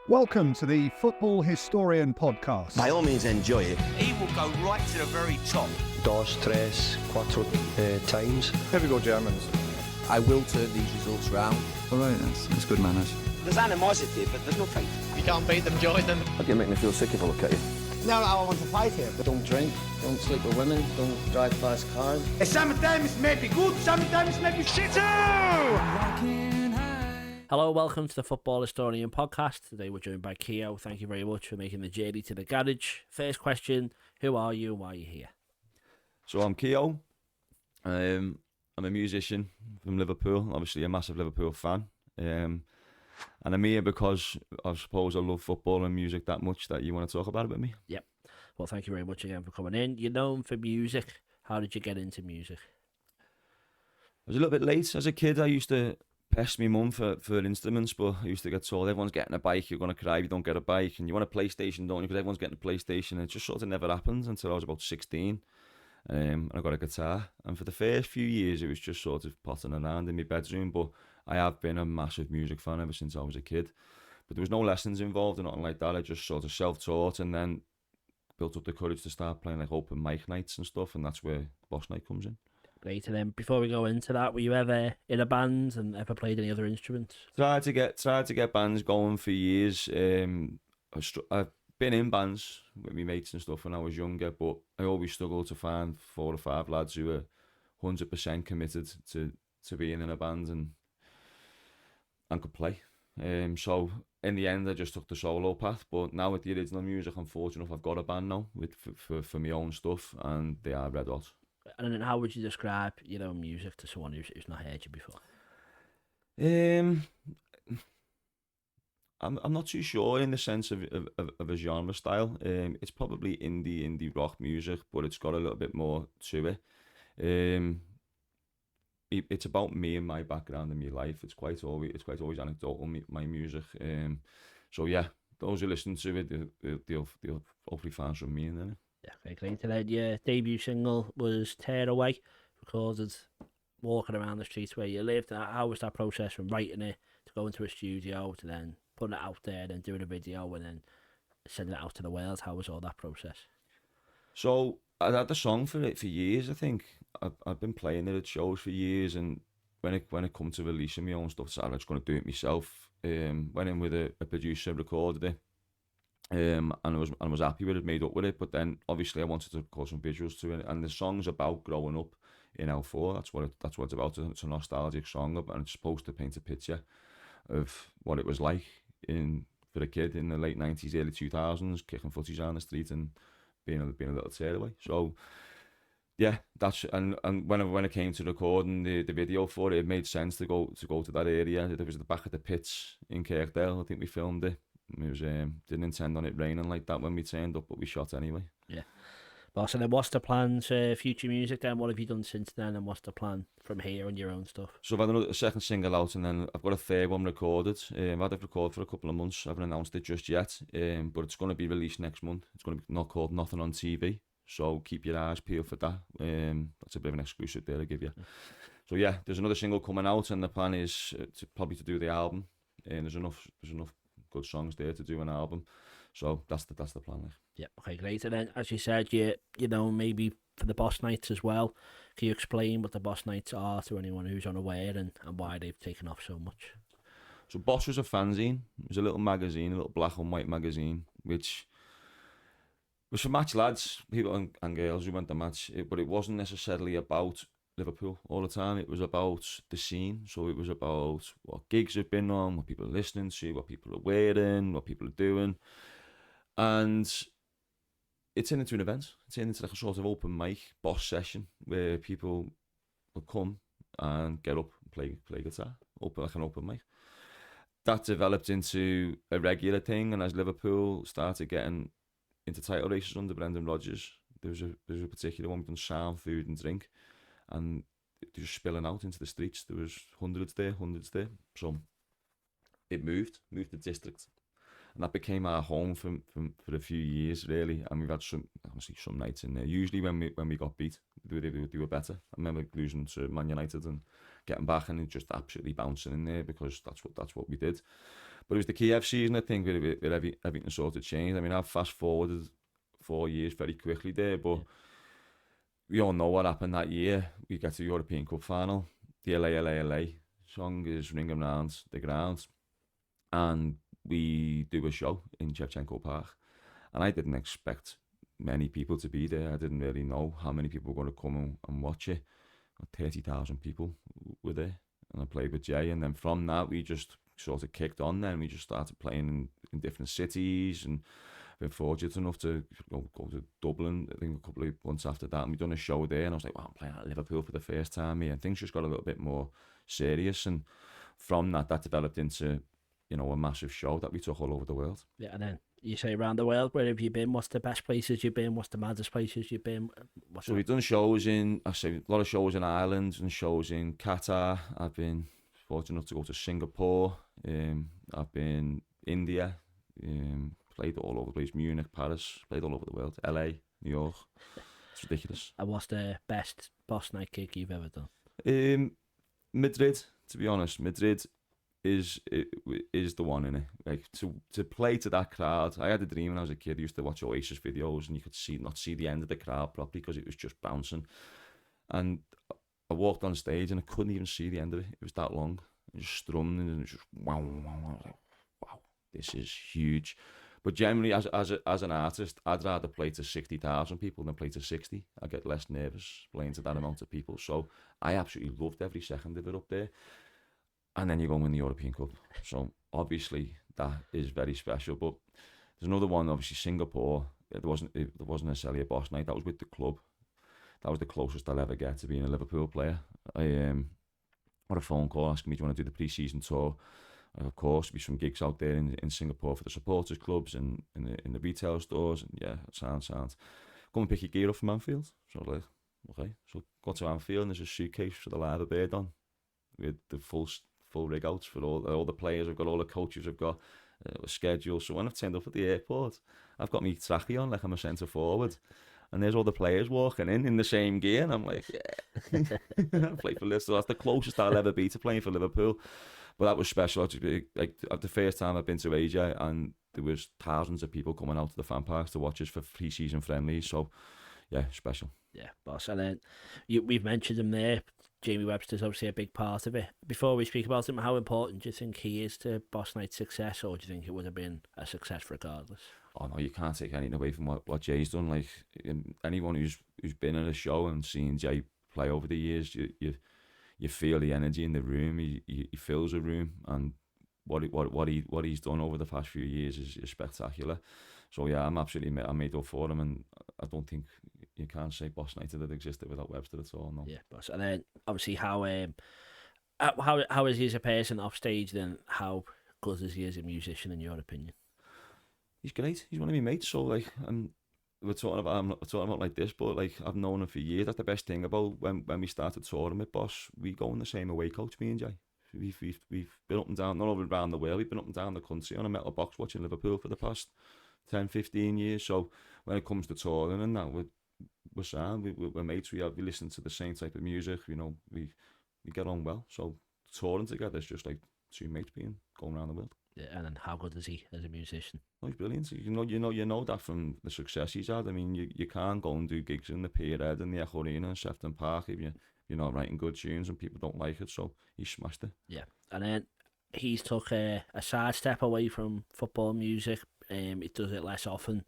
Welcome to the Football Historian Podcast. By all means, enjoy it. He will go right to the very top. Dos, tres, cuatro times. Here we go, Germans. I will turn these results round. All right, that's good manners. There's animosity, but there's no fight. You can't beat them, join them. You make me feel sick if I look at you. No, I want to fight here. Don't drink, don't sleep with women, don't drive fast cars. Sometimes it may be good, sometimes it may be shit too! Hello, welcome to the Football Historian Podcast. Today we're joined by Kieo. Thank you very much for making the journey to the garage. First question, who are you and why are you here? So I'm Kieo. I'm a musician from Liverpool, obviously a massive Liverpool fan. And I'm here because I suppose I love football and music that much that you want to talk about it with me. Yep. Well, thank you very much again for coming in. You're known for music. How did you get into music? I was a little bit late. As a kid, I used to pest my mum for instruments, but I used to get told everyone's getting a bike, you're going to cry if you don't get a bike, and you want a PlayStation, don't you, because everyone's getting a PlayStation, and it just sort of never happened until I was about 16, and I got a guitar, and for the first few years it was just sort of potting around in my bedroom, but I have been a massive music fan ever since I was a kid, but there was no lessons involved or nothing like that. I just sort of self-taught and then built up the courage to start playing like open mic nights and stuff, and that's where Boss Night comes in. Great. And then before we go into that, were you ever in a band and ever played any other instruments? Tried to get bands going for years. I've been in bands with my mates and stuff when I was younger, but I always struggled to find 4 or 5 lads who were 100% committed to being in a band and could play. So in the end, I just took the solo path. But now with the original music, I'm fortunate enough I've got a band now for my own stuff, and they are red hot. And then how would you describe your own music to someone who's not heard you before? I'm not too sure in the sense of a genre style. It's probably indie rock music, but it's got a little bit more to it. It's about me and my background and my life. It's quite always anecdotal, my music. So yeah, those who listen to it, they'll hopefully find some meaning in it. Yeah, very great. And then your debut single was Tear Away, recorded walking around the streets where you lived. How was that process from writing it to going to a studio to then putting it out there, then doing a video and then sending it out to the world? How was all that process? So I had the song for years. I think I've been playing it at shows for years, and when it come to releasing my own stuff, so I was going to do it myself. Went in with a producer, recorded it. And I was happy with it, made up with it, but then obviously I wanted to record some visuals to it, and the song's about growing up in L4. That's what it's about. It's a nostalgic song, and it's supposed to paint a picture of what it was like for a kid in the late 90s, early 2000s, kicking footies around the street and being a little tearaway. So yeah, that's and when it came to recording the video for it, it made sense to go to that area. It was at the back of the pits in Kirkdale. I think we filmed it. It was didn't intend on it raining like that when we turned up, but we shot anyway. Yeah. Well, so then what's the plans for future music then? What have you done since then, and what's the plan from here and your own stuff? So I've had a second single out, and then I've got a third one recorded. I've had it recorded for a couple of months. I haven't announced it just yet, but it's going to be released next month. It's going to be called Nothing on TV, so keep your eyes peeled for that. That's a bit of an exclusive there to give you. So yeah, there's another single coming out, and the plan is to do the album. And there's enough good songs there to do an album, so that's the plan. Yeah, okay, great. And then as you said, you know, maybe for the Boss Nights as well, can you explain what the Boss Nights are to anyone who's unaware and why they've taken off so much? So Boss was a fanzine. It was a little magazine, a little black and white magazine, which was for match lads, people and girls who went to match, but it wasn't necessarily about Liverpool all the time. It was about the scene. So it was about what gigs have been on, what people are listening to, what people are wearing, what people are doing, and it turned into an event. It turned into like a sort of open mic boss session where people would come and get up and play guitar, like an open mic. That developed into a regular thing, and as Liverpool started getting into title races under Brendan Rodgers, there was a particular one done sound, food and drink, and it was spilling out into the streets. There was hundreds there. So it moved the district, and that became our home for a few years really. And we've had some nights in there. Usually when we got beat, they were better. I remember losing to Man United and getting back and just absolutely bouncing in there because that's what we did. But it was the Kieo season, I think, where everything sort of changed. I mean, I've fast forwarded 4 years very quickly there, but we all know what happened that year. We get to the European Cup final. The LA song is ringing around the ground, and we do a show in Shevchenko Park. And I didn't expect many people to be there. I didn't really know how many people were going to come and watch it. 30,000 people were there, and I played with Jay. And then from that, we just sort of kicked on. Then we just started playing in different cities, and been fortunate enough to go to Dublin, I think a couple of months after that, and we done a show there, and I was like, wow, I'm playing at Liverpool for the first time here, and things just got a little bit more serious, and from that developed into, you know, a massive show that we took all over the world. Yeah, and then you say around the world, where have you been? What's the best places you've been? What's the maddest places you've been? So we've done shows a lot of shows in Ireland and shows in Qatar. I've been fortunate enough to go to Singapore. I've been India, played all over the place, Munich, Paris, played all over the world, LA, New York. It's ridiculous. And what's the best boss night gig you've ever done? Madrid, to be honest. Madrid is the one, innit? Like to play to that crowd. I had a dream when I was a kid. I used to watch Oasis videos, and you could not see the end of the crowd properly because it was just bouncing. And I walked on stage and I couldn't even see the end of it. It was that long. I just strummed and it was just wow. I was like, wow, this is huge. But generally, as an artist, I'd rather play to 60,000 people than play to 60. I get less nervous playing to that amount of people. So I absolutely loved every second of it up there. And then you go and win the European Cup. So obviously that is very special. But there's another one, obviously Singapore. There wasn't necessarily a boss night. That was with the club. That was the closest I'll ever get to being a Liverpool player. I got a phone call asking me, do you want to do the pre-season tour? Of course, there'll be some gigs out there in Singapore for the supporters clubs and in the retail stores. And yeah, sounds. Come and pick your gear up from Anfield. So I was like, okay. So got to Anfield and there's a suitcase with a live bird on. With the full rig outs for all the players. I've got all the coaches. I've got a schedule. So when I've turned up at the airport, I've got my trackie on like I'm a centre forward. And there's all the players walking in the same gear. And I'm like, yeah. I play for Liverpool. So that's the closest I'll ever be to playing for Liverpool. But that was special. Like the first time I've been to Asia, and there was thousands of people coming out to the fan parks to watch us for pre-season friendlies. So, yeah, special. Yeah, boss. And then we've mentioned him there. Jamie Webster's obviously a big part of it. Before we speak about him, how important do you think he is to Boss Night's success, or do you think it would have been a success regardless? Oh no, you can't take anything away from what Jay's done. Like anyone who's been at a show and seen Jay play over the years, you feel the energy in the room. He fills a room, and what he's done over the past few years is spectacular. So yeah, I'm made up for him, and I don't think you can't say Boss Night that existed without Webster at all. No. Yeah, boss. And then obviously how is he as a person off stage? Then how good is he as a musician in your opinion? He's great. He's one of my mates. So like, we're talking about like this, but like I've known him for years. That's the best thing about when we started touring with Boss. We go in the same away coach, me and Jay. We've been up and down, not all around the world. We've been up and down the country on a metal box watching Liverpool for the past 10, 15 years. So when it comes to touring and that, we're sound. We're mates. We listen to the same type of music. You know, we get on well. So touring together is just like two mates going around the world. Yeah, and then how good is he as a musician? Oh, he's brilliant. You know that from the success he's had. I mean, you can't go and do gigs in the Pierhead and the Echo Arena and Sefton Park if you're not writing good tunes and people don't like it. So he smashed it. Yeah, and then he's took a sidestep away from football music. He does it less often.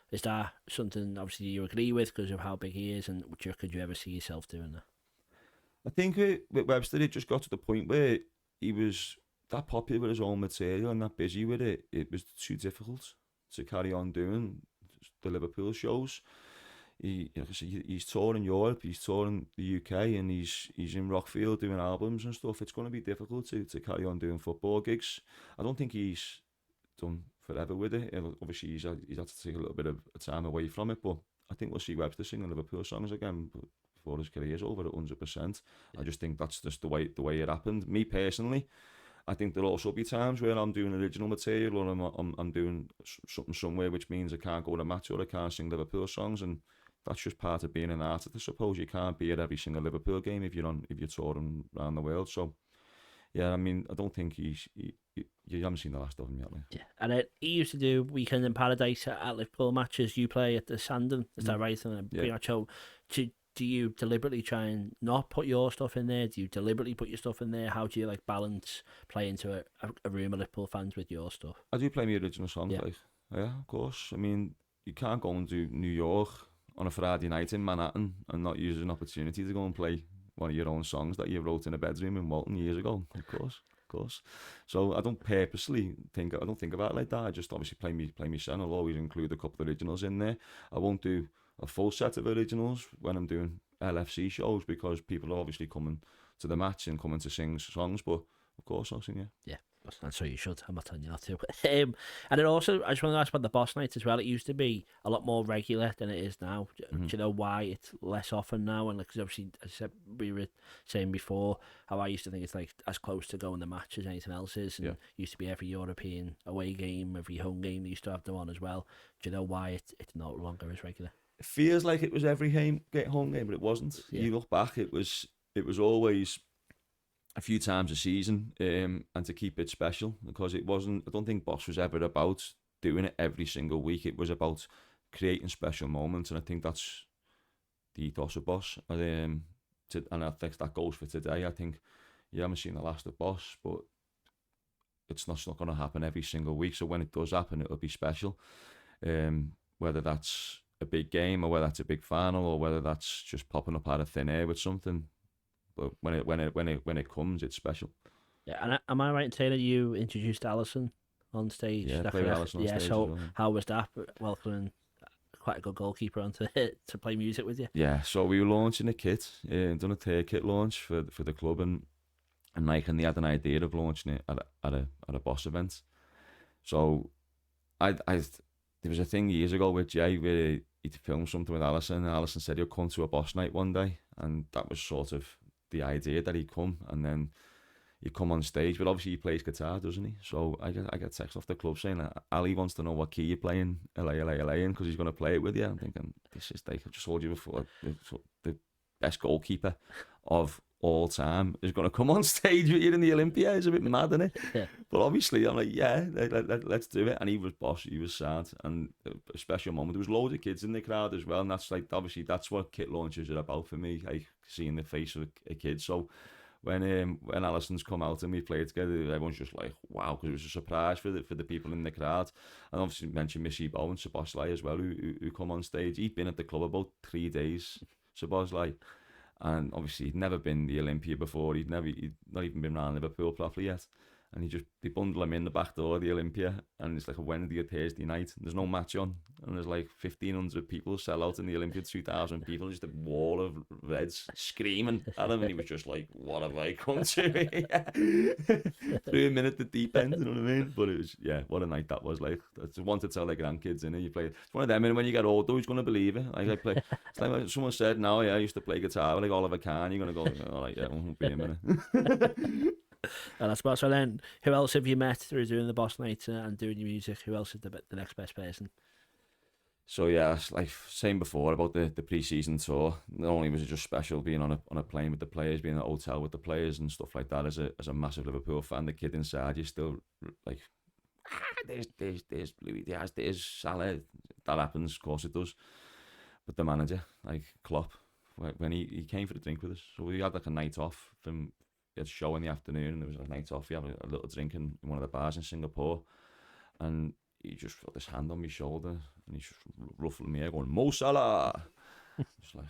Is that something obviously you agree with because of how big he is, and could you ever see yourself doing that? I think with Webster, it just got to the point where he was that popular with his own material and that busy with it. It was too difficult to carry on doing the Liverpool shows. He's touring Europe, he's touring the UK, and he's in Rockfield doing albums and stuff. It's going to be difficult to carry on doing football gigs. I don't think he's done forever with it. Obviously, he's had to take a little bit of time away from it, but I think we'll see Webster singing Liverpool songs again before his career's over 100%. I just think that's just the way it happened. Me personally, I think there'll also be times where I'm doing original material or I'm doing something somewhere which means I can't go to a match or I can't sing Liverpool songs, and that's just part of being an artist. I suppose you can't be at every single Liverpool game if you're touring around the world. So yeah, I mean, I don't think you haven't seen the last of him yet. Like. Yeah, and he used to do Weekend in Paradise at Liverpool matches. You play at the Sandon, is that right? And pretty much how do you deliberately try and not put your stuff in there? Do you deliberately put your stuff in there? How do you like balance playing to a room of Liverpool fans with your stuff? I do play my original songs, like of course. I mean, you can't go and do New York on a Friday night in Manhattan and not use an opportunity to go and play one of your own songs that you wrote in a bedroom in Walton years ago. Of course. So I don't purposely think about it like that. I just obviously play me son. I'll always include a couple of originals in there. I won't do a full set of originals when I'm doing LFC shows because people are obviously coming to the match and coming to sing songs. But of course I'll sing, Yeah. That's so you should. I'm not telling you not to. And then also, I just want to ask about the boss nights as well. It used to be a lot more regular than it is now. Do you know why it's less often now? And because obviously, as I said, we were saying before, how I used to think it's like as close to going to match as anything else is. And used to be every European away game, every home game. They used to have them on as well. Do you know why it's no longer as regular? It feels like it was every home game, but it wasn't. You look back, it was always a few times a season, and to keep it special, because it wasn't. I don't think Boss was ever about doing it every single week. It was about creating special moments, and I think that's the ethos of Boss. And I think that goes for today. I think you haven't seen the last of Boss, but it's not going to happen every single week. So when it does happen, it'll be special. Whether that's a big game, or whether that's a big final, or whether that's just popping up out of thin air with something. But when it comes, it's special. Yeah, and am I right in saying that you introduced Alisson on stage? Yeah, played Alisson on stage. So how was that? Welcoming quite a good goalkeeper onto to play music with you. Yeah, so we were launching a kit, done a tier kit launch for the club, and they had an idea of launching it at a Boss event. So there was a thing years ago with Jay where he'd filmed something with Alisson, and Alisson said he'll come to a Boss night one day, and that was sort of the idea, that he'd come and then he'd come on stage. But obviously he plays guitar, doesn't he? So I get text off the club saying that Ali wants to know what key you're playing LA in, because he's going to play it with you. I'm thinking, this is like, I've just told you before, the best goalkeeper of all time is going to come on stage with you in the Olympia. It's a bit mad, isn't it? Yeah. But obviously I'm like, yeah, let's do it. And he was Boss, he was sad, and a special moment. There was loads of kids in the crowd as well, and that's like, obviously that's what kit launches are about for me, like seeing the face of a kid. So when Alisson's come out and we played together, everyone's just like, wow, because it was a surprise for the people in the crowd. And obviously mentioned Missy Bow and Szoboszlai as well, who come on stage. He'd been at the club about 3 days, Szoboszlai. And obviously he'd never been the Olympia before. He'd not even been around Liverpool properly yet. And they bundle him in the back door of the Olympia, and it's like a Wednesday or Thursday night. There's no match on, and there's like 1,500 people sell out in the Olympia, 2,000 people, just a wall of Reds screaming at him, and he was just like, what have I come to? 3 minutes at the deep end, you know what I mean? But it was, what a night that was. Like, I just want to tell the grandkids, you play. It's one of them, and when you get older, who's going to believe it? Like, it's like someone said, no, I used to play guitar with like Oliver Kahn. You're going to go, all right, yeah, won't be a minute. And that's about. So then, who else have you met through doing the Boss nights and doing your music? Who else is the next best person? So yeah, like saying before about the pre-season tour, not only was it just special being on a plane with the players, being in a hotel with the players and stuff like that. As a massive Liverpool fan, the kid inside you still like, there's Louis Diaz, there's Salah. That happens, of course it does. But the manager, like Klopp, when he came for the drink with us, so we had like a night off from. He had a show in the afternoon, and there was a night off. We had a little drink in one of the bars in Singapore, and he just put his hand on my shoulder, and he's just ruffling me hair, going, Mo Salah! Just like,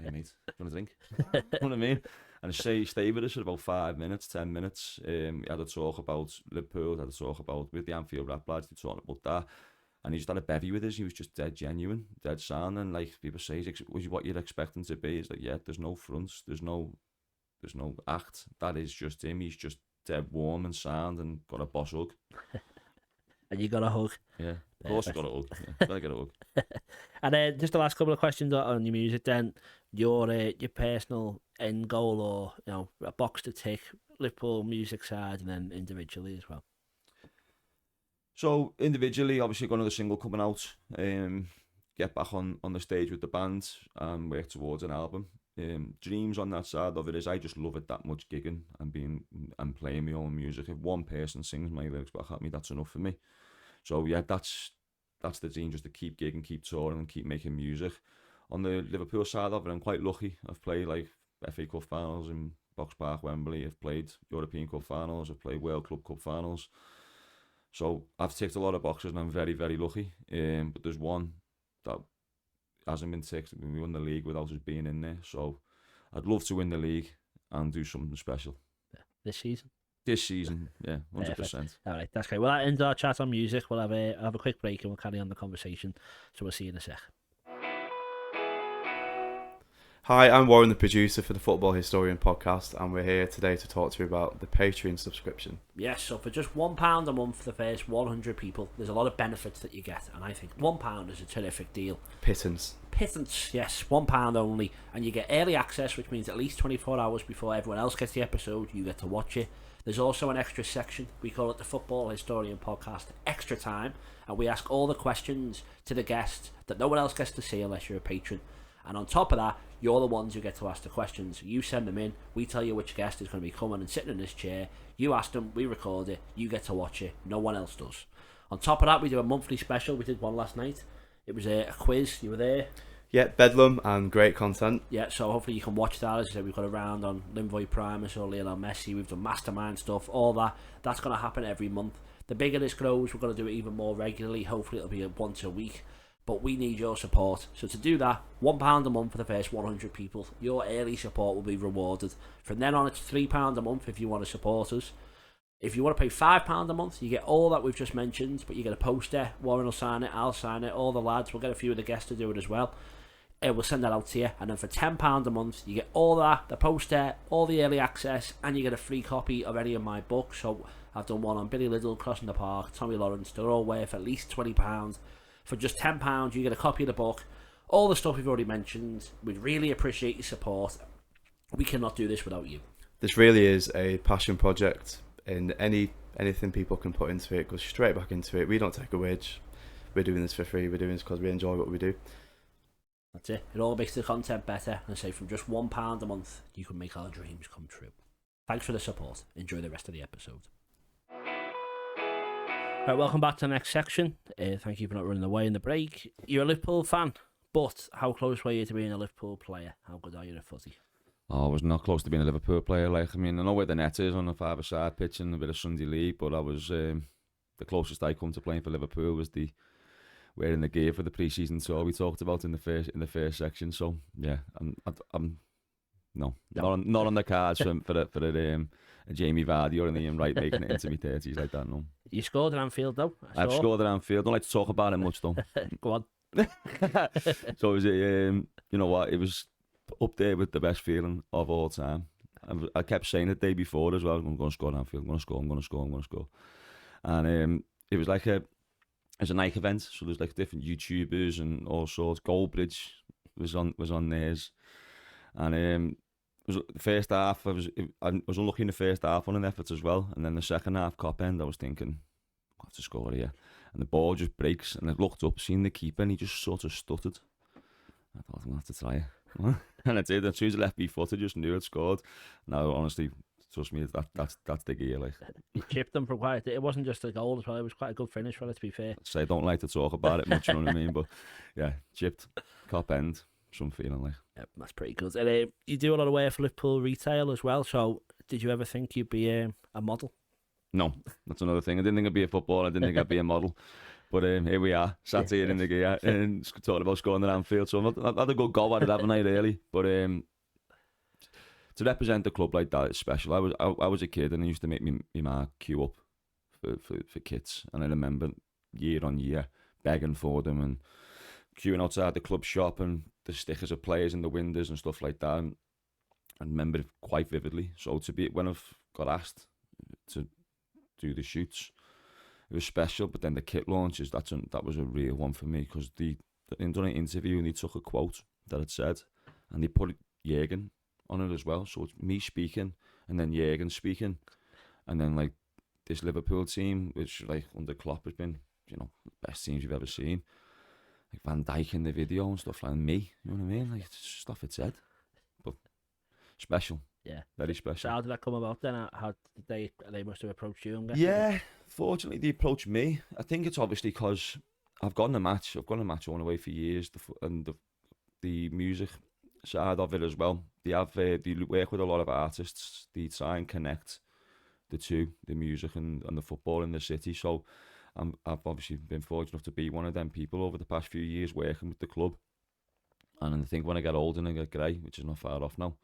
hey mate, do you want a drink? You know what I mean? And he stayed with us for about 5 minutes, 10 minutes. He had a talk about Liverpool, had a talk about with the Anfield rap lads, he talked about that. And he just had a bevy with us. He was just dead genuine, dead sound. And like people say, was what you'd expect him to be. He's like, yeah, there's no fronts, there's no act. That is just him. He's just dead warm and sound and got a boss hug. And you got a hug. Yeah, of course I got a hug. Yeah, I got a hug. And then just the last couple of questions on your music. Then your personal end goal, or a box to tick, Liverpool music side, and then individually as well. So individually, obviously got another single coming out. Get back on the stage with the band and work towards an album. dreams on that side of it is I just love it that much, gigging and playing my own music. If one person sings my lyrics back at me, that's enough for me. So yeah, that's the dream, just to keep gigging, keep touring and keep making music. On the Liverpool side of it, I'm quite lucky. I've played like FA Cup finals in Box Park, Wembley. I've played European Cup finals. I've played World Club Cup finals. So I've ticked a lot of boxes and I'm very, very lucky. But there's one that hasn't been ticked. We won the league without us being in there. So I'd love to win the league and do something special. This season? This season, yeah, 100%. Perfect. All right, that's great. Well, that ends our chat on music. We'll have a quick break and we'll carry on the conversation. So we'll see you in a sec. Hi, I'm Warren, the producer for the Football Historian podcast, and we're here today to talk to you about the Patreon subscription. Yes, so for just £1 a month for the first 100 people, there's a lot of benefits that you get, and I think £1 is a terrific deal. Pittance, yes, £1 only, and you get early access, which means at least 24 hours before everyone else gets the episode, you get to watch it. There's also an extra section, we call it the Football Historian Podcast Extra Time, and we ask all the questions to the guests that no one else gets to see unless you're a patron. And on top of that, you're the ones who get to ask the questions. You send them in, we tell you which guest is going to be coming and sitting in this chair. You ask them, we record it, you get to watch it. No one else does. On top of that, we do a monthly special. We did one last night. It was a quiz. You were there. Yeah, bedlam and great content. Yeah, so hopefully you can watch that. As I said, we've got a round on Linvoy Primus or Lionel Messi. We've done mastermind stuff, all that. That's going to happen every month. The bigger this grows, we're going to do it even more regularly. Hopefully it'll be once a week. But we need your support. So to do that, £1 a month for the first 100 people. Your early support will be rewarded. From then on, it's £3 a month if you want to support us. If you want to pay £5 a month, you get all that we've just mentioned, but you get a poster. Warren will sign it, I'll sign it, all the lads. We'll get a few of the guests to do it as well. We'll send that out to you. And then for £10 a month, you get all that, the poster, all the early access, and you get a free copy of any of my books. So I've done one on Billy Liddell, Crossing the Park, Tommy Lawrence. They're all worth at least £20. For just £10, you get a copy of the book, all the stuff we've already mentioned. We'd really appreciate your support. We cannot do this without you. This really is a passion project, and anything people can put into it goes straight back into it. We don't take a wage. We're doing this for free. We're doing this because we enjoy what we do. That's it. It all makes the content better. And I say from just £1 a month, you can make our dreams come true. Thanks for the support. Enjoy the rest of the episode. Right, welcome back to the next section. Thank you for not running away in the break. You're a Liverpool fan, but how close were you to being a Liverpool player? How good are you at footy? Oh, I was not close to being a Liverpool player. I know where the net is on the five-a-side pitch and a bit of Sunday league, but I was the closest I come to playing for Liverpool was the wearing the gear for the pre-season tour we talked about in the first section. So yeah, I'm not on the cards for a Jamie Vardy or an Ian Wright making it into my 30s like that. No. You scored at Anfield though. I've scored at Anfield. Don't like to talk about it much though. Go on. So it was you know what? It was up there with the best feeling of all time. I kept saying it the day before as well. I'm going to score at Anfield. I'm going to score. And it was like it's a Nike event. So there's like different YouTubers and all sorts. Goldbridge was on theirs, and it was the first half. I was unlucky in the first half on an effort as well, and then the second half cop end, I was thinking, I have to score here, and the ball just breaks, and I looked up, seen the keeper, and he just sort of stuttered. I thought I'm gonna have to try it, and I did. As soon as I left my foot, I just knew I'd scored. Now, honestly, trust me, that's the gear. Like you chipped them for quite. It wasn't just a goal as well. It was quite a good finish for it, to be fair. So I don't like to talk about it much, you know what I mean? But yeah, chipped, cop end. Some feeling like. Yep, that's pretty good. And you do a lot of work for Liverpool retail as well. So, did you ever think you'd be a model? No, that's another thing. I didn't think I'd be a footballer. I didn't think I'd be a model. But here we are, sat here in the gear and talking about scoring at Anfield. So I've had a good go at it, haven't I, really? But to represent the club like that is special. I was a kid and I used to make me ma queue up for kits, and I remember year on year begging for them and queuing outside the club shop and the stickers of players in the windows and stuff like that. And I remember it quite vividly. So when I've got asked to do the shoots, it was special. But then the kit launches, that was a real one for me, because in an interview and they took a quote that it said, and they put Jürgen on it as well. So it's me speaking and then Jürgen speaking, and then like this Liverpool team, which like under Klopp has been, the best teams you've ever seen. Like Van Dijk in the video and stuff like me, you know what I mean? Like it's stuff it said. But special. Yeah. Very So special. how did that come about then? How did they must have approached you? I'm guessing? Yeah, fortunately they approached me. I think it's obviously because I've gone a match on away for years, and the music side of it as well. They work with a lot of artists. They try and connect the two, the music and the football in the city. So I've obviously been fortunate enough to be one of them people over the past few years working with the club. And I think when I get older and I get grey, which is not far off now,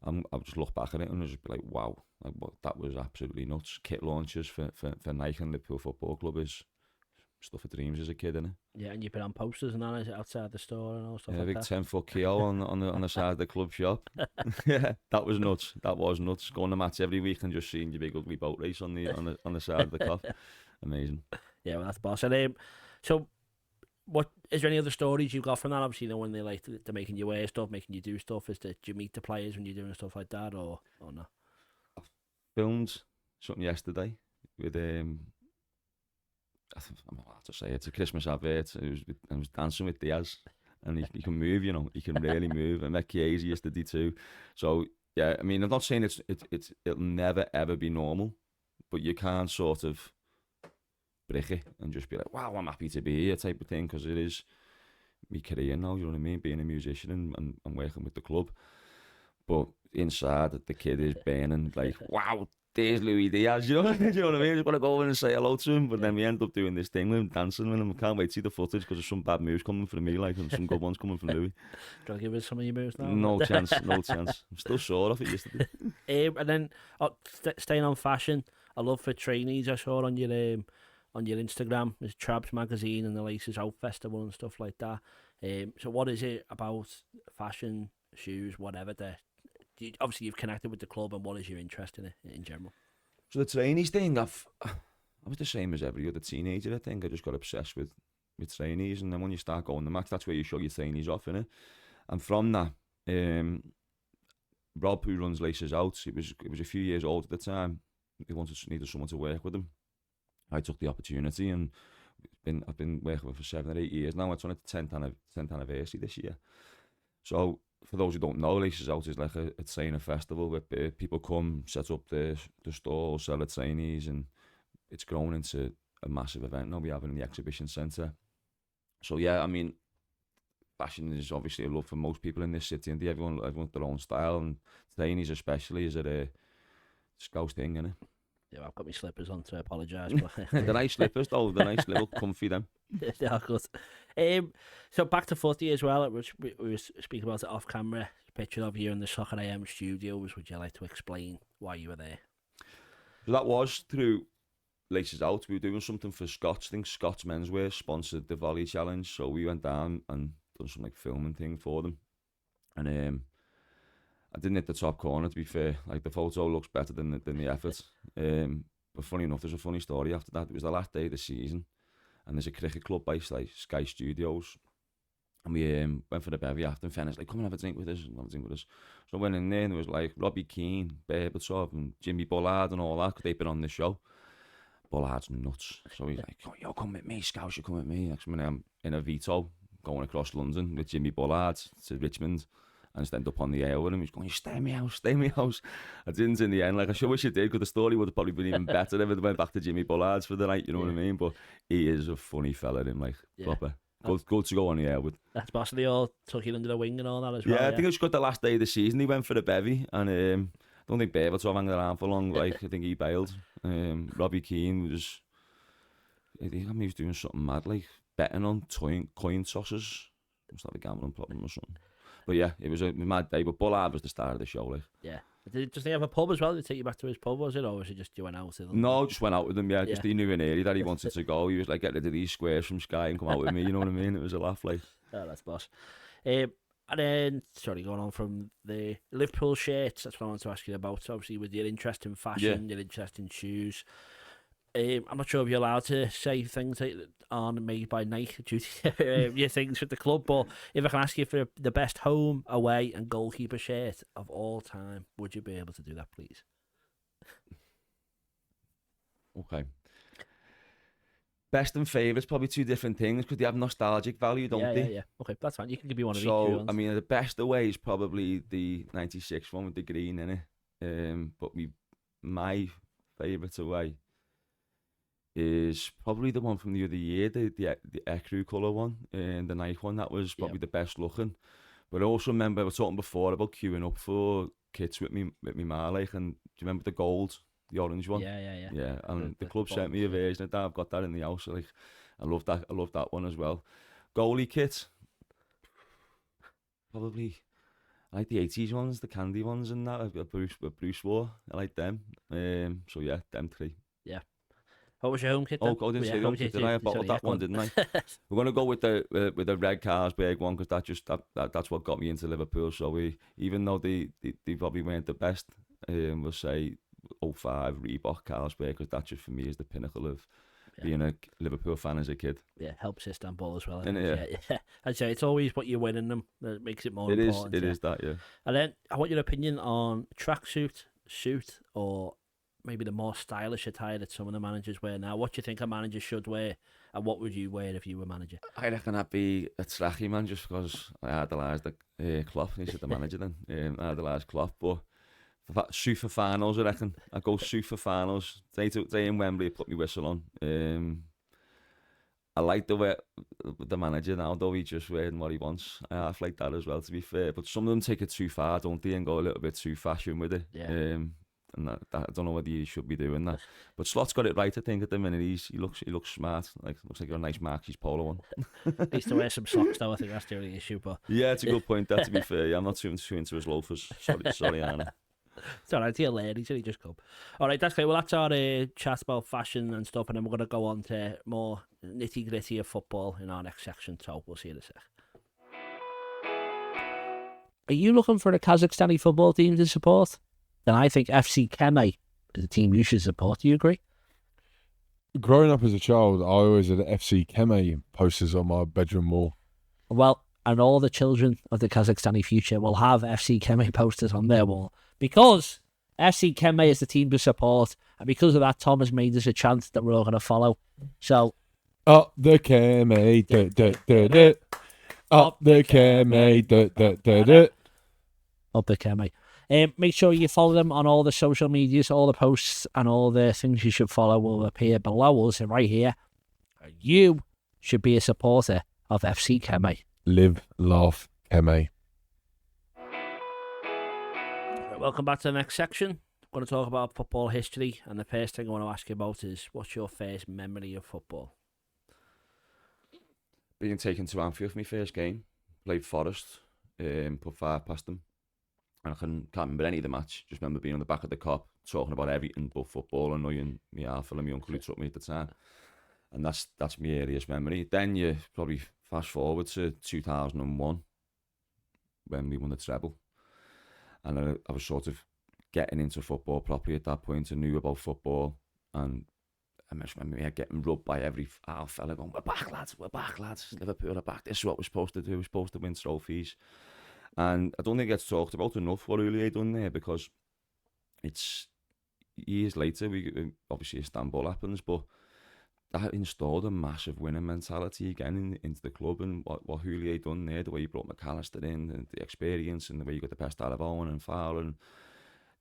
I'll just look back at it and I'll just be like, wow, that was absolutely nuts. Kit launches for Nike and Liverpool Football Club is stuff of dreams as a kid, innit? Yeah, and you've been on posters and that outside the store and all stuff Yeah, like big that. 10-foot Kieo on the side of the club shop. Yeah, that was nuts. That was nuts. Going to match every week and just seeing your big ugly boat race on the side of the club. Amazing. Yeah, well, that's boss. And so, what is there any other stories you got from that? Obviously, when they like they're making you wear stuff, making you do stuff. Do you meet the players when you're doing stuff like that, or no? I filmed something yesterday with I'm not allowed to say it's a Christmas advert. I was dancing with Diaz, and he can move, you know, he can really move. I met Kieo yesterday too. So yeah, I mean, I'm not saying it'll never ever be normal, but you can't sort of break it and just be like, wow, I'm happy to be here type of thing, because it is my career now, you know what I mean, being a musician and working with the club. But inside, the kid is burning, like, wow, there's Louis Diaz, you know what I mean? I just want to go in and say hello to him, but then we end up doing this thing with him, dancing with him. I can't wait to see the footage, because there's some bad moves coming from me, like, and some good ones coming from Louis. Do you give us some of your moves now? No chance. I'm still sore off it yesterday. And then staying on fashion, I love for trainees. I saw on your Instagram, there's Trabs magazine and the Laces Out Festival and stuff like that. So what is it about fashion, shoes, whatever? Obviously you've connected with the club, and what is your interest in it in general? So the trainees thing, I was the same as every other teenager. I think I just got obsessed with trainees, and then when you start going to match, that's where you show your trainees off, innit? And from that, Rob, who runs Laces Out, it was a few years old at the time. He needed someone to work with him. I took the opportunity, and I've been working with him for 7 or 8 years now. It's on its 10th anniversary this year. So for those who don't know, Laces Out is like a trainer festival where people come, set up the store, sell the trainees, and it's grown into a massive event now we have it in the exhibition centre. So yeah, I mean, fashion is obviously a love for most people in this city, and everyone their own style, and trainees especially is a Scouse thing, innit? Yeah, I've got my slippers on, so I apologise. The nice slippers though, the nice little comfy them. They are good. So back to footy as well, which we were speaking about it off camera. Picture of you in the Soccer AM studios. Would you like to explain why you were there? So that was through Laces Out. We were doing something for Scott's. I think Scott's Menswear sponsored the Volley Challenge, so we went down and done some like filming thing for them. And I didn't hit the top corner, to be fair. Like, the photo looks better than the effort. But funny enough, there's a funny story after that. It was the last day of the season, and there's a cricket club by Sky Studios, and we went for the bevy after, and Fenner's like, come and have a drink with us. So I went in there, and there was like Robbie Keane, Berbatov, and Jimmy Bullard and all that, because they've been on the show. Bullard's nuts. So he's like, yo, come with me, Scouse, you come with me. Next minute, I'm in a Vito going across London with Jimmy Bullard to Richmond. And just end up on the air with him. He's going, stay in my house. I didn't in the end. Like, I sure wish you did, because the story would have probably been even better if it went back to Jimmy Bullard's for the night, you know what I mean? But he is a funny fella, him, like, proper. Good to go on the air with. That's boss. They all took you under the wing and all that as well. Yeah, I think it was got the last day of the season. He went for the bevy, and I don't think Berbatov hung around for long. Like, I think he bailed. Robbie Keane was doing something mad, like betting on coin tosses. Must have a gambling problem or something. But yeah, it was a mad day. But Bullard was the star of the show, like. Yeah. Does he have a pub as well? Did he take you back to his pub, was it? Or was it just you went out with him? No, just went out with him, yeah. Just he knew in area that he wanted to go. He was like, get rid of these squares from Sky and come out with me, you know what I mean? It was a laugh, like. Oh, that's boss. And then, going on from the Liverpool shirts, that's what I wanted to ask you about. So obviously, with your interest in fashion, your interest in shoes, I'm not sure if you're allowed to say things that aren't made by Nike due to your things with the club, but if I can ask you for the best home, away and goalkeeper shirt of all time, would you be able to do that, please? best and favourites probably two different things because they have nostalgic value, don't they? Yeah. Okay, that's fine. You can give me one of each. So, I mean, the best away is probably the 96 one with the green in it. But my favourite away is probably the one from the other year, the ecru colour one, and the night one. That was probably the best looking. But I also remember, I was talking before about queuing up for kits with me ma, like, and do you remember the gold, the orange one? Yeah, and the club sent me a version of that. I've got that in the house. Like, I love that one as well. Goalie kit, probably. I like the 80s ones, the candy ones, and that. Bruce wore. I like them. So yeah, them three. Yeah. What was your home kit then? Oh, I didn't say the home kit. Did I bottled that one, didn't I? We're gonna go with the red Carlsberg one because that's what got me into Liverpool. So even though they probably weren't the best, we'll say 05 Reebok Carlsberg because that just for me is the pinnacle of being a Liverpool fan as a kid. Yeah, helps Istanbul as well. Yeah. I'd say it's always what you win in them that makes it more important. It is that, yeah. And then I want your opinion on tracksuit, suit, or maybe the more stylish attire that some of the managers wear now. What do you think a manager should wear, and what would you wear if you were manager? I reckon that'd be a trackie, man, just because I idolise the Klopp. He's the manager then. I idolise Klopp, but suit for finals, I reckon. I go suit for finals. They in Wembley put me whistle on. I like the way the manager now, though. He's just wearing what he wants. I half like that as well, to be fair. But some of them take it too far, don't they, and go a little bit too fashion with it. Yeah. And that I don't know whether you should be doing that, but Slot's got it right. I think at the minute he looks smart. Looks like a nice Marquis polo one. He used to wear some socks though. I think that's the only issue. But yeah, it's a good point. That, to be fair, I'm not too into his loafers. Sorry, Anna. It's all right. He'll learn. He's only just come. All right, that's great. Well, that's our chat about fashion and stuff, and then we're going to go on to more nitty gritty of football in our next section. So we'll see you in a sec. Are you looking for a Kazakhstani football team to support? Then I think FC Keme is a team you should support. Do you agree? Growing up as a child, I always had FC Keme posters on my bedroom wall. Well, and all the children of the Kazakhstani future will have FC Keme posters on their wall because FC Keme is the team to support, and because of that, Tom has made us a chant that we're all going to follow. So, up the Keme, up the Keme, up the Keme. Make sure you follow them on all the social medias, all the posts and all the things you should follow will appear below us right here. You should be a supporter of FC Keme. Live, laugh, Keme. Welcome back to the next section. I'm going to talk about football history, and the first thing I want to ask you about is, what's your first memory of football? Being taken to Anfield for my first game, played Forest, put 5 past them. And I can't remember any of the match. Just remember being on the back of the cop, talking about everything but football, annoying me half and my uncle who took me at the time. And that's my earliest memory. Then you probably fast forward to 2001 when we won the treble. And I was sort of getting into football properly at that point and knew about football. And I just remember me getting rubbed by every half fella going, we're back lads, Liverpool are back. This is what we're supposed to do. We're supposed to win trophies. And I don't think it gets talked about enough what Ulie done there, because it's years later, we obviously Istanbul happens, but that installed a massive winning mentality again into the club. And what Ulie done there, the way he brought McAllister in, and the experience, and the way you got the best out of Owen and Fowler, and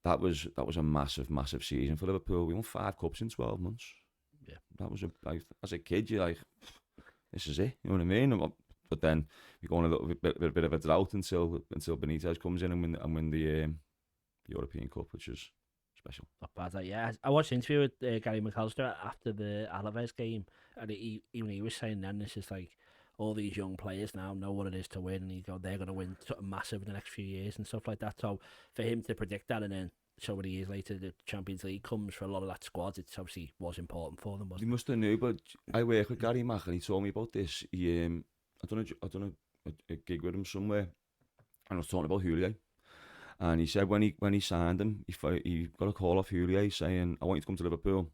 that was a massive season for Liverpool. We won 5 cups in 12 months. Yeah, that was as a kid, you're like, this is it. You know what I mean? But then we go on a little bit of a drought until Benitez comes in and win the European Cup, which is special. Not bad, yeah. I watched an interview with Gary McAllister after the Alaves game, and he was saying then, this is like, all these young players now know what it is to win, and they're going to win something massive in the next few years and stuff like that. So for him to predict that, and then so many years later the Champions League comes for a lot of that squad, it obviously was important for them, wasn't it? He must have knew, but I work with Gary Mack, and he told me about this. He I done a gig with him somewhere, and I was talking about Houllier, and he said when he signed him, he got a call off Houllier saying, I want you to come to Liverpool.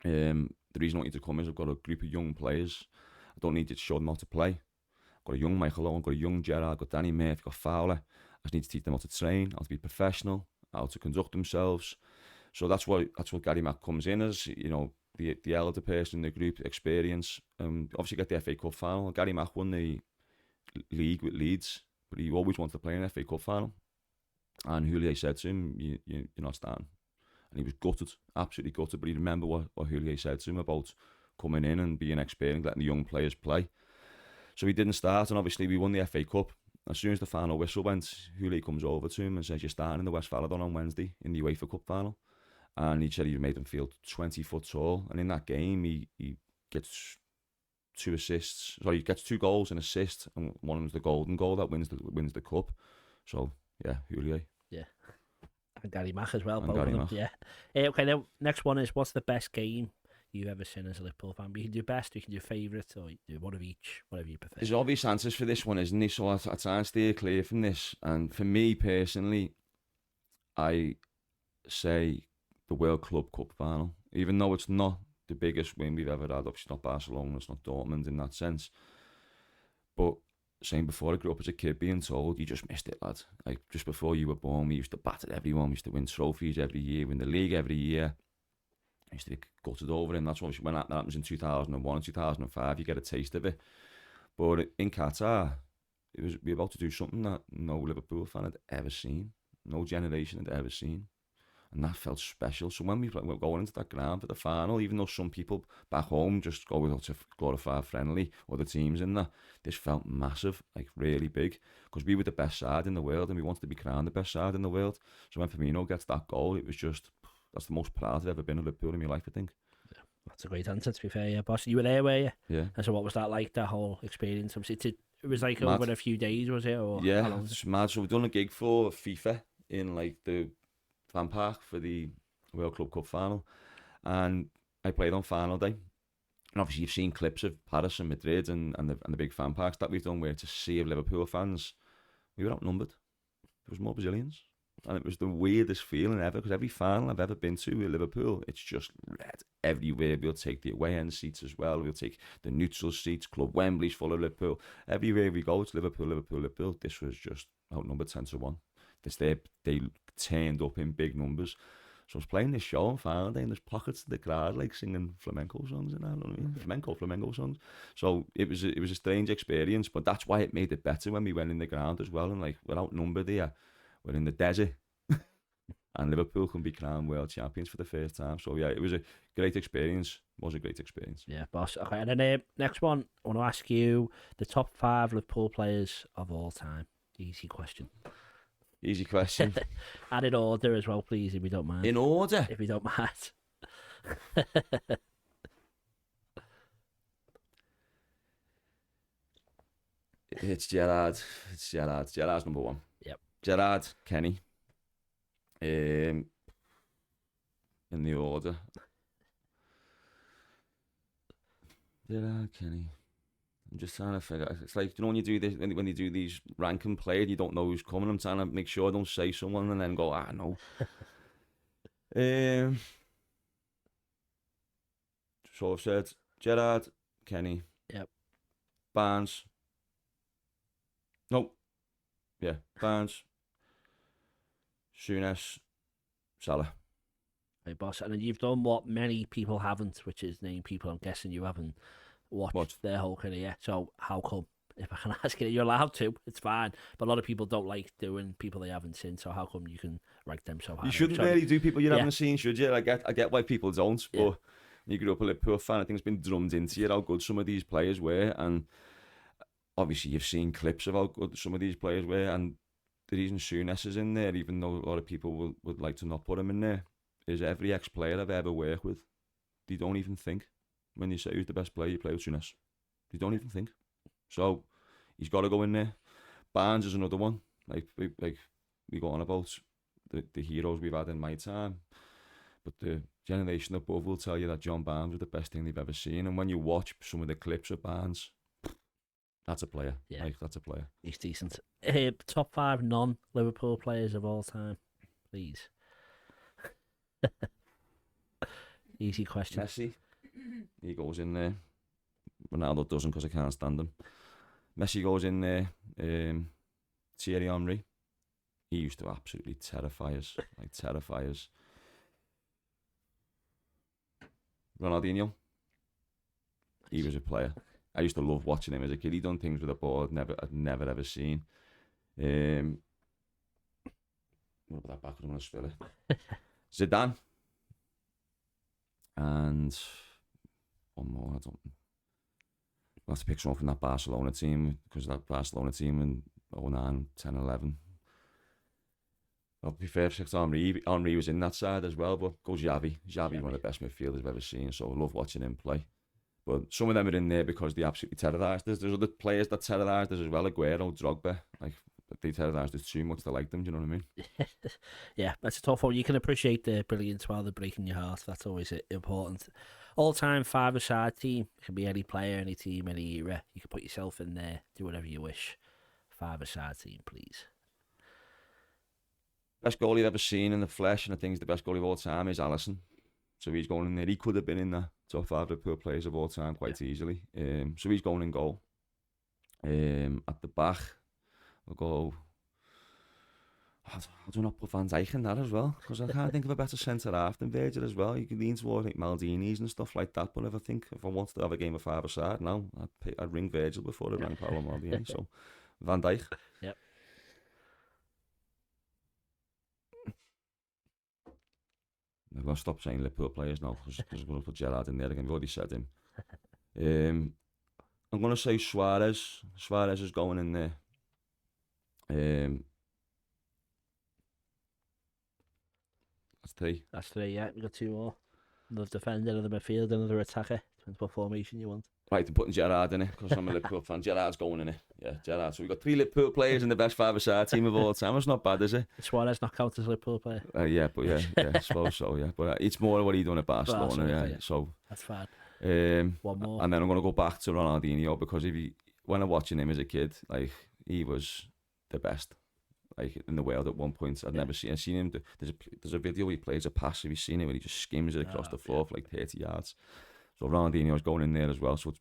The reason I want you to come is I've got a group of young players. I don't need you to show them how to play. I've got a young Michael Owen, I've got a young Gerrard, I've got Danny Murphy, I've got Fowler. I just need to teach them how to train, how to be professional, how to conduct themselves. So that's what Gary Mack comes in as, you know, the elder person in the group, experience. Obviously got the FA Cup final. Gary Mack won the league with Leeds, but he always wanted to play in the FA Cup final. And Houllier said to him, you're not starting. And he was gutted, absolutely gutted, but he remembered what Houllier said to him about coming in and being experienced, letting the young players play. So he didn't start, and obviously we won the FA Cup. As soon as the final whistle went, Houllier comes over to him and says, you're starting in the West Valadon on Wednesday in the UEFA Cup final. And he said he made him feel 20 foot tall. And in that game, he gets 2 assists. Sorry, he gets 2 goals and assists, and one of them's the golden goal that wins the cup. So, yeah, Houllier. Yeah. And Gary Mack as well, And both Gary of them. Mack. Yeah. Okay, now, next one is, what's the best game you've ever seen as a Liverpool fan? You can do best, you can do favourite, or you can do one of each, whatever you prefer. There's obvious answers for this one, isn't there? So I try and steer clear from this. And for me personally, I say the World Club Cup final. Even though it's not the biggest win we've ever had, obviously not Barcelona, it's not Dortmund in that sense. But saying before, I grew up as a kid being told, you just missed it, lad. Like, just before you were born, we used to batter everyone, we used to win trophies every year, win the league every year. I used to be gutted over it, and that's obviously when that happens in 2001 and 2005, you get a taste of it. But in Qatar, we were about to do something that no Liverpool fan had ever seen, no generation had ever seen. And that felt special. So when we were going into that ground for the final, even though some people back home just go with to glorify friendly or the teams in that, this felt massive, like really big, because we were the best side in the world and we wanted to be crowned the best side in the world. So when Firmino gets that goal, it was just, that's the most proud I've ever been of Liverpool in my life, I think. Yeah, that's a great answer, to be fair, yeah, boss. You were there, were you? Yeah. And so what was that like, that whole experience? It was like Mad. over a few days, was it? Or yeah, how long was it? it's mad. So we've done a gig for FIFA in like the Fan Park for the World Club Cup final, and I played on final day. And obviously you've seen clips of Paris and Madrid and the big fan parks that we've done, where it's a sea of Liverpool fans. We were outnumbered. There was more Brazilians, and it was the weirdest feeling ever, because every final I've ever been to with Liverpool, it's just red everywhere. We'll take the away end seats as well, we'll take the neutral seats. Club Wembley's full of Liverpool. Everywhere we go, it's Liverpool, Liverpool, Liverpool. This was just outnumbered 10-1. They turned up in big numbers. So I was playing this show on final day, and there's pockets of the crowd like singing flamenco songs and that, you know what I mean? Flamenco songs. So it was a strange experience, but that's why it made it better when we went in the ground as well. And like, we're outnumbered here, we're in the desert, and Liverpool can be crowned world champions for the first time. So yeah, it was a great experience. Yeah, boss. Okay, and then next one, I want to ask you the top 5 Liverpool players of all time. Easy question. Easy question. And in order as well, please, if you don't mind. In order? If you don't mind. It's Gerrard. Gerrard's number 1. Yep. Gerrard, Kenny. In the order. Gerrard, Kenny. I'm just trying to figure. It's like, you know, when you do this, when you do these ranking players, you don't know who's coming. I'm trying to make sure I don't say someone and then go, no. So I've said Gerrard, Kenny. Yep. Barnes. Nope. Yeah, Barnes. Souness. Salah. Hey, boss. And then you've done what many people haven't, which is name people I'm guessing you haven't watched their whole career. So how come? If I can ask you, you're allowed to, it's fine. But a lot of people don't like doing people they haven't seen, so how come you can rank them so high? You shouldn't really do people you haven't seen, should you? I get why people don't, but when you grew up a Liverpool fan, I think it's been drummed into you how good some of these players were, and obviously you've seen clips of how good some of these players were, and the reason Souness is in there, even though a lot of people would like to not put him in there, is every ex-player I've ever worked with, they don't even think. When you say who's the best player you play with, Souness, they don't even think. So he's got to go in there. Barnes is another one. Like we go on about the heroes we've had in my time, but the generation above will tell you that John Barnes was the best thing they've ever seen. And when you watch some of the clips of Barnes, that's a player. Yeah, like, that's a player. He's decent. Top 5 non-Liverpool players of all time, please. Easy question. Messi. He goes in there. Ronaldo doesn't, because I can't stand him. Messi goes in there. Thierry Henry. He used to absolutely terrify us. Ronaldinho. He was a player. I used to love watching him as a kid. He done things with the ball I'd never ever seen. What about that back? I'm going to spill it. Zidane. And one more. I don't. I'll have to pick someone from that Barcelona team, because that Barcelona team in 09, 10, 11. I'll be fair, Henry was in that side as well, but go Xavi. Xavi's one of the best midfielders I've ever seen, so I love watching him play. But some of them are in there because they absolutely terrorised us. There's other players that terrorised us as well, Aguero, Drogba. Like, they terrorised us too much to like them, do you know what I mean? Yeah, that's a tough one. You can appreciate the brilliance while they're breaking your heart. That's always important. All-time five-a-side team. It can be any player, any team, any era. You can put yourself in there, do whatever you wish. Five-a-side team, please. Best goal you've ever seen in the flesh, and I think he's the best goalie of all time, is Alisson. So he's going in there. He could have been in the top 5 Liverpool players of all time quite easily. So he's going in goal. At the back, I'll go... I do not put Van Dijk in that as well, because I can't think of a better centre-half than Virgil as well. You can lean towards like Maldini's and stuff like that, but if I wanted to have a game of five-a-side now, I'd ring Virgil before I rang Paolo Maldini. So Van Dijk. Yep. I'm going to stop saying Liverpool players now, because I'm going to put Gerrard in there again. We've already said him. I'm going to say Suarez. Suarez is going in there. That's three, yeah. We've got 2 more. Another defender, another midfielder, another attacker. Depends what formation you want. Right, I'm putting Gerrard in it, because I'm a Liverpool fan. Gerrard's going in it. Yeah, Gerrard. So we've got 3 Liverpool players in the best five-a-side team of all time. It's not bad, is it? Suarez not count as a Liverpool player? Yeah, I suppose so, yeah. But it's more what he done at Barcelona, yeah. So that's fine. One more. And then I'm going to go back to Ronaldinho, because when I'm watching him as a kid, like, he was the best. Like, in the world at one point. I've seen him. There's a video he plays a pass. Have you seen it when he just skims it across the floor for like 30 yards? So Ronaldinho's going in there as well. So it's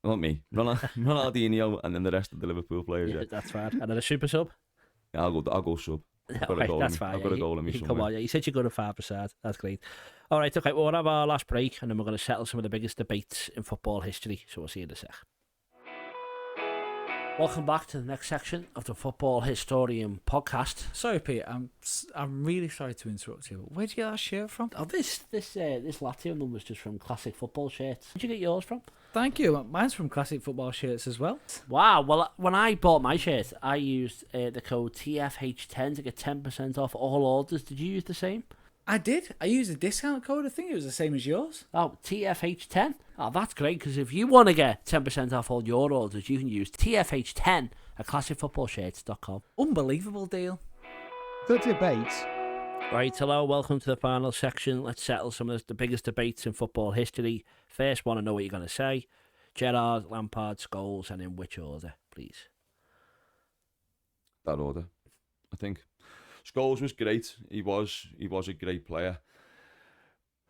Ronaldinho, and then the rest of the Liverpool players. Yeah, that's fine. And then a super sub. Yeah, I'll go sub. That's fine. I've got a goal in me somewhere. Come on, you said you're good at five-a-side. That's great. All right, okay. We'll have our last break, and then we're going to settle some of the biggest debates in football history. So we'll see you in a sec. Welcome back to the next section of the Football Historian podcast. Sorry, Pete, I'm really sorry to interrupt you, but where'd you get that shirt from? Oh, this Latium one was just from Classic Football Shirts. Where'd you get yours from? Thank you. Mine's from Classic Football Shirts as well. Wow. Well, when I bought my shirt, I used the code TFH10 to get 10% off all orders. Did you use the same? I did. I used a discount code. I think it was the same as yours. Oh, TFH10. Oh, that's great, because if you want to get 10% off all your orders, you can use TFH10 at classicfootballshirts.com. Unbelievable deal. The debate. Right, hello, welcome to the final section. Let's settle some of the biggest debates in football history. First, want to know what you're going to say. Gerrard, Lampard, Scholes, and in which order, please? That order, I think. Scholes was great. He was a great player,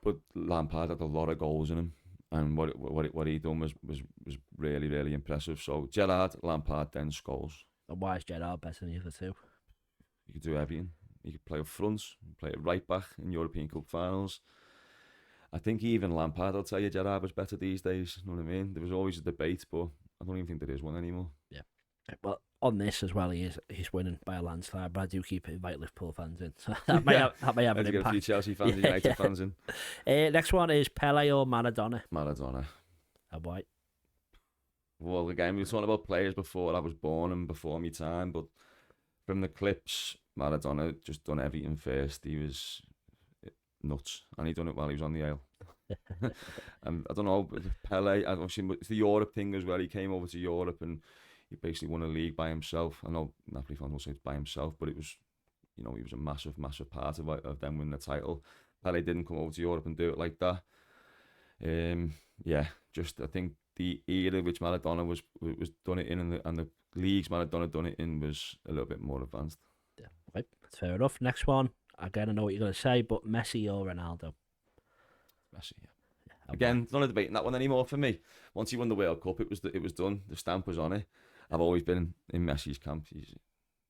but Lampard had a lot of goals in him, and what he done was really, really impressive. So Gerrard, Lampard, then Scholes. And why is Gerrard better than the other two? He could do everything. He could play up front, play at right back in European Cup finals. I think even Lampard, I'll tell you, Gerrard was better these days. You know what I mean? There was always a debate, but I don't even think there is one anymore. Yeah. Well, on this as well, he's winning by a landslide, but I do keep inviting Liverpool fans in, so that may have an impact. Get a few Chelsea fans and United fans in. Next one is Pele or Maradona. Maradona. And why? Well, again, we were talking about players before I was born and before my time, but from the clips, Maradona just done everything first. He was nuts, and he done it while he was on the ale. And I don't know, Pele, obviously it's the Europe thing as well. He came over to Europe and he basically won a league by himself. I know Napoli fans will say it's by himself, but it was, he was a massive, massive part of them winning the title. Pele didn't come over to Europe and do it like that. I think the era which Maradona was done it in, and the leagues Maradona done it in was a little bit more advanced. Yeah, right, that's fair enough. Next one, again, I know what you're going to say, but Messi or Ronaldo? Messi, yeah. Again, not a debate in that one anymore for me. Once he won the World Cup, it was done. The stamp was on it. I've always been in Messi's camp. He's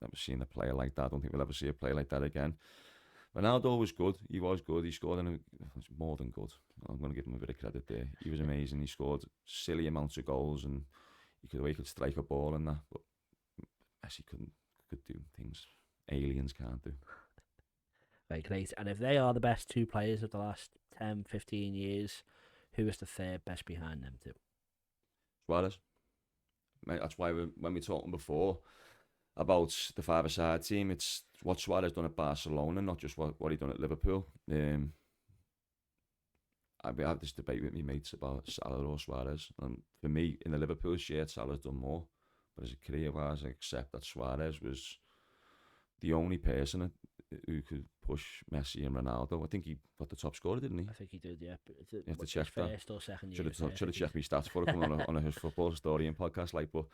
never seen a player like that. I don't think we'll ever see a player like that again. Ronaldo was good. He was good. He scored more than good. I'm going to give him a bit of credit there. He was amazing. He scored silly amounts of goals, and he could strike a ball and that. But Messi could do things aliens can't do. Right, great. And if they are the best two players of the last 10, 15 years, who is the third best behind them two? Suarez. That's why when we were talking before about the five-a-side team, it's what Suarez done at Barcelona, not just what he done at Liverpool. We have this debate with my mates about Salah or Suarez, and for me, in the Liverpool shirt, Salah's done more. But as a career-wise, I accept that Suarez was the only person who could push Messi and Ronaldo. I think he got the top scorer, didn't he? I think he did, yeah. You have to check that. First or second year. Should have checked my stats for it on a football historian podcast, like. But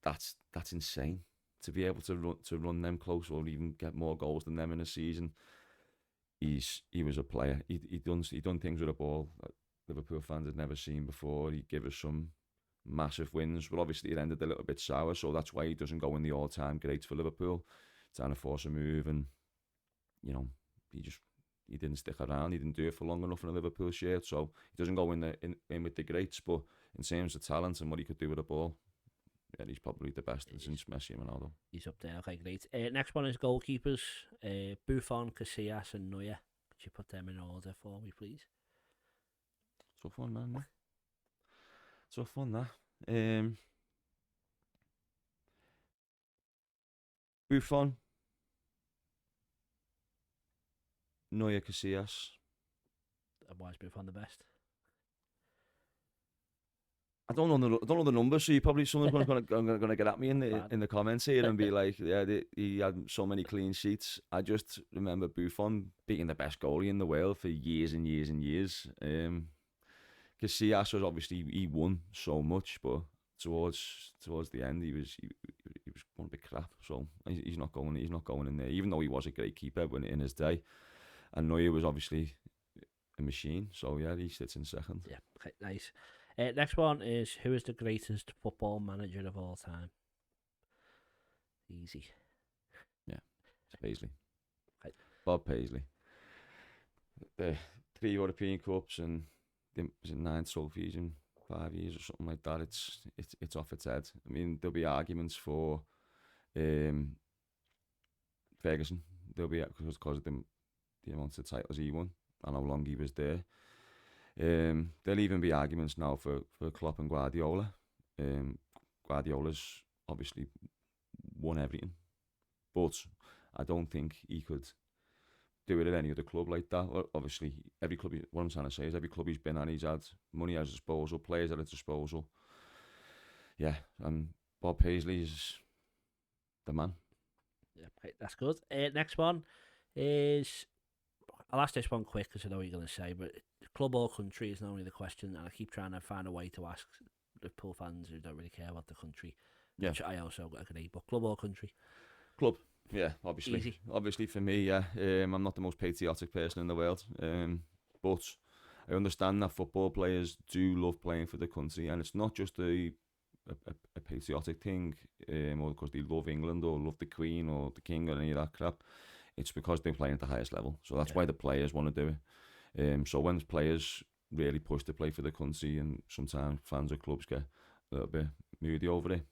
that's insane to be able to run them close or even get more goals than them in a season. He was a player. He done things with the ball that Liverpool fans had never seen before. He gave us some massive wins, but obviously it ended a little bit sour, so that's why he doesn't go in the all-time greats for Liverpool. Trying to force a move, and he didn't stick around. He didn't do it for long enough in a Liverpool shirt, so he doesn't go in with the greats. But in terms of talent and what he could do with the ball, yeah, he's probably the best since Messi and Ronaldo. He's up there. Okay, great. Next one is goalkeepers. Buffon, Casillas, and Neuer. Could you put them in order for me, please? Tough one, man. Tough one, that. Buffon, Neuer, Casillas. And why is Buffon the best? I don't know the numbers, so someone's going to get at me in the comments here and be like, yeah, he had so many clean sheets. I just remember Buffon being the best goalie in the world for years and years and years. Casillas was obviously, he won so much, but towards the end he was one bit crap. So he's not going in there, even though he was a great keeper in his day. And Neuer was obviously a machine. So yeah, he sits in second. Yeah, okay, nice. Next one is, who is the greatest football manager of all time? Easy. Yeah, it's Paisley. Okay. Bob Paisley. The 3 European Cups and was it 9 trophies in 5 years or something like that. It's off its head. I mean, there'll be arguments for Ferguson. There'll be because of the amount of titles he won and how long he was there. There'll even be arguments now for Klopp and Guardiola. Guardiola's obviously won everything, but I don't think he could do it at any other club like that. Well, obviously, every club. What I'm trying to say is every club he's been at, he's had money at his disposal, players at his disposal. Yeah, and Bob Paisley is the man. Yeah, right, that's good. Next one is, I'll ask this one quick because I know what you're going to say, but club or country is normally the question, and I keep trying to find a way to ask Liverpool fans who don't really care about the country, which I also agree, but club or country? Club, yeah, obviously. Easy. Obviously for me, yeah. I'm not the most patriotic person in the world, but I understand that football players do love playing for the country, and it's not just a patriotic thing, or because they love England or love the Queen or the King or any of that crap. It's because they're playing at the highest level. So that's why the players want to do it. So when players really push to play for the country, and sometimes fans of clubs get a little bit moody over it,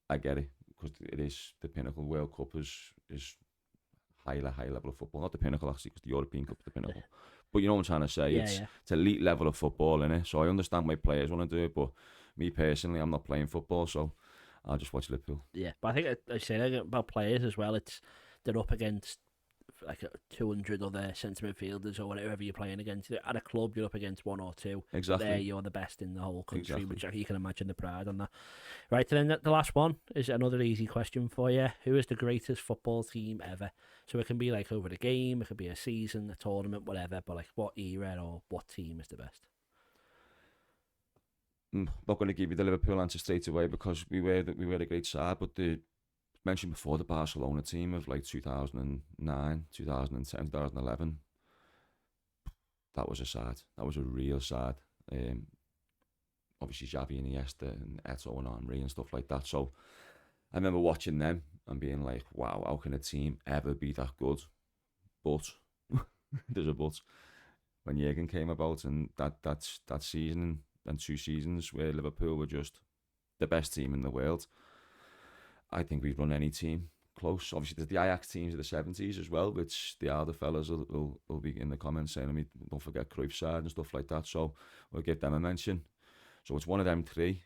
I get it, because it is the pinnacle. World Cup is high level of football. Not the pinnacle, actually, because the European Cup is the pinnacle. But you know what I'm trying to say? It's elite level of football, innit? So I understand why players want to do it, but me personally, I'm not playing football, so I'll just watch Liverpool. Yeah, but I think I say about players as well, they're up against like 200 other centre midfielders or whatever you're playing against. At a club, you're up against one or two. Exactly. There, you're the best in the whole country, which you can imagine the pride on that. Right, and then the last one is another easy question for you. Who is the greatest football team ever? So it can be like over the game, it could be a season, a tournament, whatever, but like what era or what team is the best? I'm not going to give you the Liverpool answer straight away because we were a great side, but the mentioned before, the Barcelona team of like 2009, 2010, 2011, that was a side. That was a real side. Obviously Xavi and Iniesta and Eto'o and Henry and stuff like that. So I remember watching them and being like, wow, how can a team ever be that good? But there's a but. When Jürgen came about, and that season and 2 seasons where Liverpool were just the best team in the world, I think we'd run any team close. Obviously, there's the Ajax teams of the 70s as well, which the older fellas will be in the comments saying, I mean, don't forget Cruyff's side and stuff like that. So we'll give them a mention. So it's one of them 3.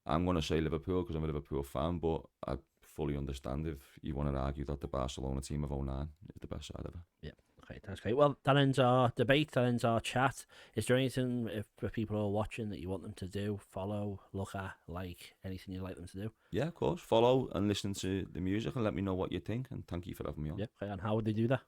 I'm going to say Liverpool because I'm a Liverpool fan, but I fully understand if you want to argue that the Barcelona team of 09 is the best side ever. Yeah. Okay, that's great. Well, that ends our debate, that ends our chat. Is there anything, if people are watching, that you want them to do, follow, look at, like, anything you'd like them to do? Yeah, of course. Follow and listen to the music and let me know what you think, and thank you for having me on. Yeah, okay, and how would they do that?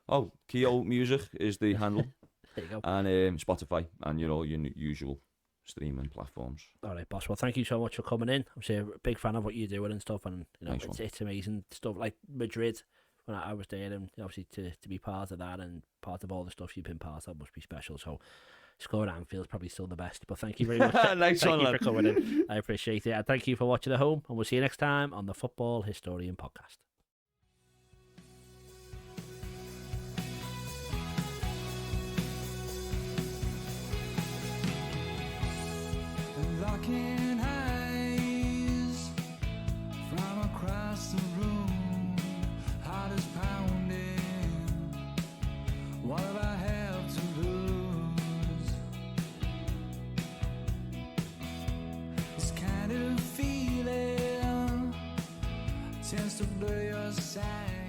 Oh, Kieo Music is the handle. There you go. And Spotify and your usual streaming platforms. All right, boss. Well, thank you so much for coming in. I'm a big fan of what you're doing and stuff, and Nice it's amazing stuff. Like Madrid, when I was there, and obviously to be part of that and part of all the stuff you've been part of must be special. So, scoring at Anfield is probably still the best. But thank you very much. Nice thank one, you lad. for coming in. I appreciate it. And thank you for watching at home. And we'll see you next time on the Football Historian Podcast. Locking eyes from across the room, heart is pounding. What have I have to lose? This kind of feeling tends to blur your sight.